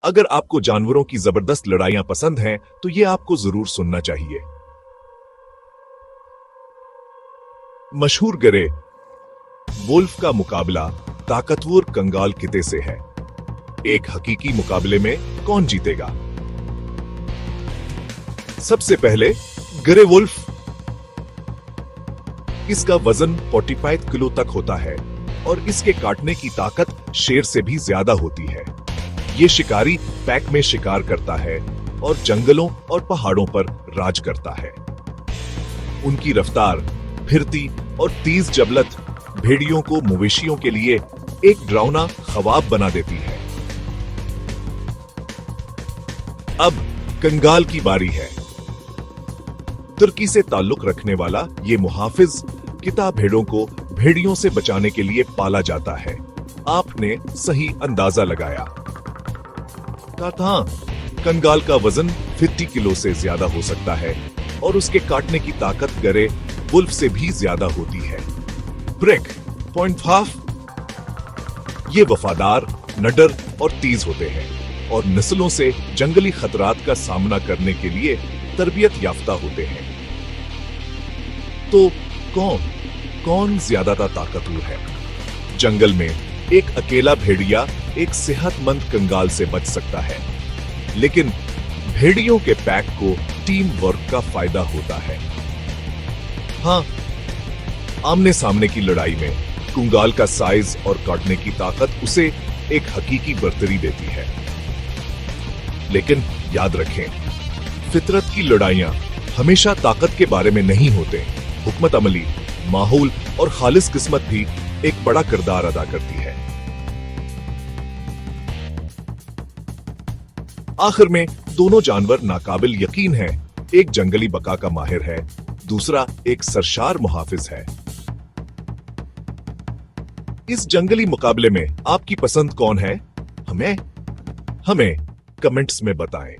अगर आपको जानवरों की जबरदस्त लड़ाइयां पसंद हैं, तो ये आपको जरूर सुनना चाहिए। मशहूर ग्रे वुल्फ का मुकाबला ताकतवर कंगाल किते से है। एक हकीकी मुकाबले में कौन जीतेगा? सबसे पहले ग्रे वुल्फ। इसका वजन 45 किलो तक होता है और इसके काटने की ताकत शेर से भी ज्यादा होती है। ये शिकारी पैक में शिकार करता है और जंगलों और पहाड़ों पर राज करता है। उनकी रफ्तार, फिरती और तेज जबलत भेड़ियों को मवेशियों के लिए एक डरावना ख्वाब बना देती है। अब कंगाल की बारी है। तुर्की से ताल्लुक रखने वाला ये मुहाफिज किता भेड़ों को भेड़ियों से बचाने के लिए पाला जाता है। आपने सही अंदाजा लगाया। कंगाल का वजन 50 किलो से ज्यादा हो सकता है और उसके काटने की ताकत ग्रे वुल्फ से भी ज्यादा होती है। Break point half. ये वफादार, निडर और तेज होते हैं और नस्लों से जंगली खतरात का सामना करने के लिए तरबियत याफ्ता होते हैं। तो कौन ज्यादा ताकतवर है? जंगल में एक अकेला भेड़िया एक सेहतमंद कंगाल से बच सकता है, लेकिन भेड़ियों के पैक को टीम वर्क का फायदा होता है। हाँ, आमने सामने की लड़ाई में कंगाल का साइज और काटने की ताकत उसे एक हकीकी बर्तरी देती है। लेकिन याद रखें, फितरत की लड़ाइयां हमेशा ताकत के बारे में नहीं होते। हुकमत अमली, माहौल और खालिस किस्मत भी एक बड़ा किरदार अदा करती है। आखिर में दोनों जानवर नाकाबिल यकीन हैं। एक जंगली बका का माहिर है, दूसरा एक सरशार मुहाफिज है। इस जंगली मुकाबले में आपकी पसंद कौन है? हमें कमेंट्स में बताएं।